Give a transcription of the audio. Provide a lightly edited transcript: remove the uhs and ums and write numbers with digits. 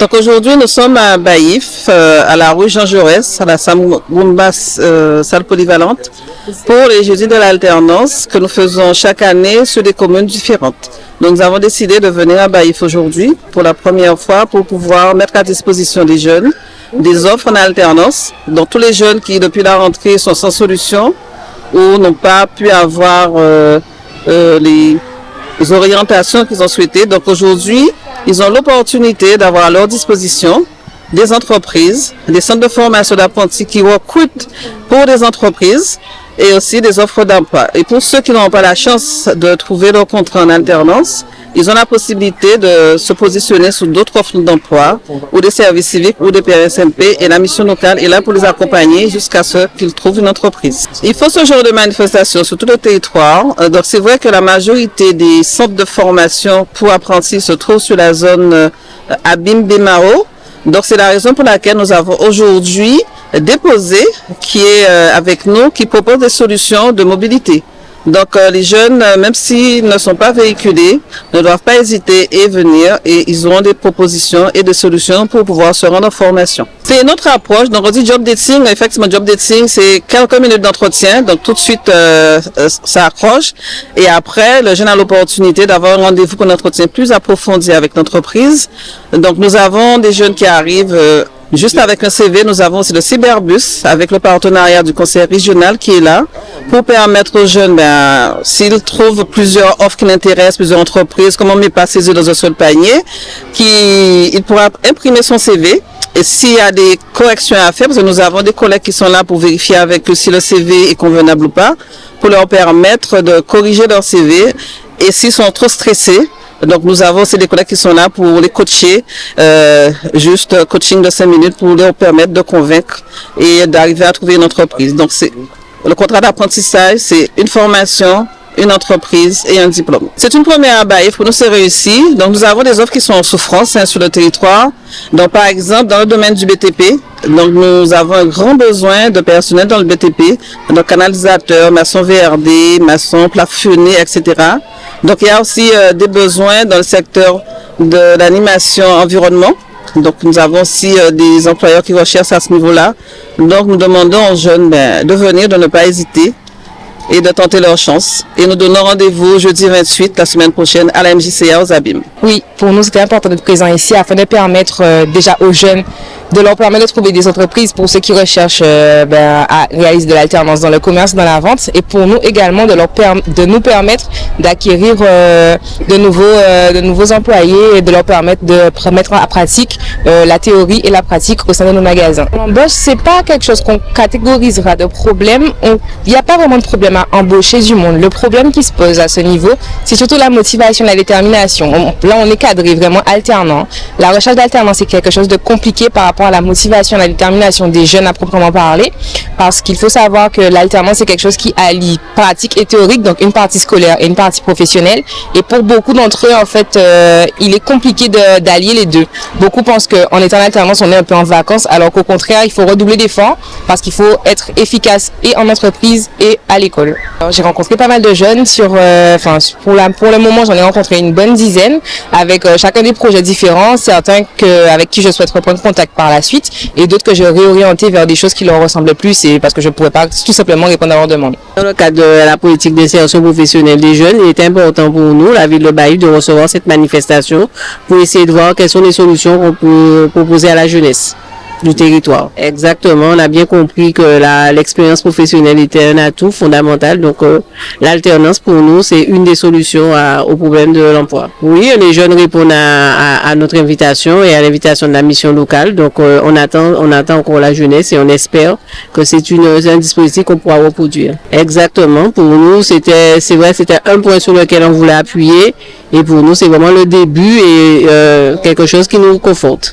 Donc aujourd'hui, nous sommes à Baïf, à la rue Jean Jaurès, à la Samgoumba salle polyvalente, pour les jeudis de l'alternance que nous faisons chaque année sur des communes différentes. Donc nous avons décidé de venir à Baïf aujourd'hui pour la première fois pour pouvoir mettre à disposition des jeunes des offres en alternance. Donc tous les jeunes qui depuis la rentrée sont sans solution ou n'ont pas pu avoir les orientations qu'ils ont souhaitées. Donc aujourd'hui, ils ont l'opportunité d'avoir à leur disposition des entreprises, des centres de formation d'apprentis qui recrutent pour des entreprises et aussi des offres d'emploi. Et pour ceux qui n'ont pas la chance de trouver leur contrat en alternance, ils ont la possibilité de se positionner sur d'autres offres d'emploi ou des services civiques ou des PRSMP et la mission locale est là pour les accompagner jusqu'à ce qu'ils trouvent une entreprise. Il faut ce genre de manifestation sur tout le territoire. Donc c'est vrai que la majorité des centres de formation pour apprentis se trouvent sur la zone Abim-Bemao. Donc c'est la raison pour laquelle nous avons aujourd'hui déposé qui est avec nous, qui propose des solutions de mobilité. Donc les jeunes, même s'ils ne sont pas véhiculés, ne doivent pas hésiter et venir et ils auront des propositions et des solutions pour pouvoir se rendre en formation. C'est notre approche, donc on dit job dating, effectivement job dating c'est quelques minutes d'entretien, donc tout de suite ça accroche et après le jeune a l'opportunité d'avoir un rendez-vous pour un entretien plus approfondi avec l'entreprise. Donc nous avons des jeunes qui arrivent juste avec un CV, nous avons aussi le Cyberbus avec le partenariat du conseil régional qui est là pour permettre aux jeunes, s'ils trouvent plusieurs offres qui l'intéressent, plusieurs entreprises, comment ne met pas ses œufs dans un seul panier, il pourra imprimer son CV. Et s'il y a des corrections à faire, parce que nous avons des collègues qui sont là pour vérifier avec eux si le CV est convenable ou pas, pour leur permettre de corriger leur CV. Et s'ils sont trop stressés, donc nous avons aussi des collègues qui sont là pour les coacher, juste coaching de 5 minutes pour leur permettre de convaincre et d'arriver à trouver une entreprise. Donc le contrat d'apprentissage, c'est une formation, une entreprise et un diplôme. C'est une première à Baïf, pour nous c'est réussi. Donc nous avons des offres qui sont en souffrance sur le territoire. Donc par exemple dans le domaine du BTP, donc nous avons un grand besoin de personnel dans le BTP, donc canalisateurs, maçons VRD, maçons plafonnés, etc. Donc il y a aussi des besoins dans le secteur de l'animation environnement. Donc nous avons aussi des employeurs qui recherchent à ce niveau-là. Donc nous demandons aux jeunes de venir, de ne pas hésiter et de tenter leur chance. Et nous donnons rendez-vous jeudi 28, la semaine prochaine, à la MJCA aux Abîmes. Oui, pour nous c'était important d'être présent ici afin de permettre déjà aux jeunes de leur permettre de trouver des entreprises pour ceux qui recherchent à réaliser de l'alternance dans le commerce et dans la vente et pour nous également de nous permettre d'acquérir de nouveaux employés et de leur permettre de mettre en pratique la théorie et la pratique au sein de nos magasins. L'embauche, c'est pas quelque chose qu'on catégorisera de problème. Il n'y a pas vraiment de problème à embaucher du monde. Le problème qui se pose à ce niveau, c'est surtout la motivation, la détermination. Là, on est cadré vraiment alternant. La recherche d'alternance, c'est quelque chose de compliqué par rapport à la motivation, la détermination des jeunes à proprement parler, parce qu'il faut savoir que l'alternance c'est quelque chose qui allie pratique et théorique, donc une partie scolaire et une partie professionnelle. Et pour beaucoup d'entre eux, en fait, il est compliqué d'allier les deux. Beaucoup pensent qu'en étant en alternance, on est un peu en vacances, alors qu'au contraire, il faut redoubler d'efforts parce qu'il faut être efficace et en entreprise et à l'école. J'ai rencontré pas mal de jeunes pour le moment, j'en ai rencontré une bonne dizaine avec chacun des projets différents, certains avec qui je souhaite reprendre contact par la suite et d'autres que je réorientais vers des choses qui leur ressemblaient plus et parce que je ne pourrais pas tout simplement répondre à leurs demandes. Dans le cadre de la politique d'insertion professionnelle des jeunes, il est important pour nous, la ville de Baïf, de recevoir cette manifestation pour essayer de voir quelles sont les solutions qu'on peut proposer à la jeunesse du territoire. Exactement, on a bien compris que l'expérience professionnelle était un atout fondamental, donc l'alternance pour nous c'est une des solutions au problème de l'emploi. Oui, les jeunes répondent à notre invitation et à l'invitation de la mission locale, donc on attend encore la jeunesse et on espère que c'est un dispositif qu'on pourra reproduire. Exactement, pour nous c'était un point sur lequel on voulait appuyer et pour nous c'est vraiment le début et quelque chose qui nous conforte.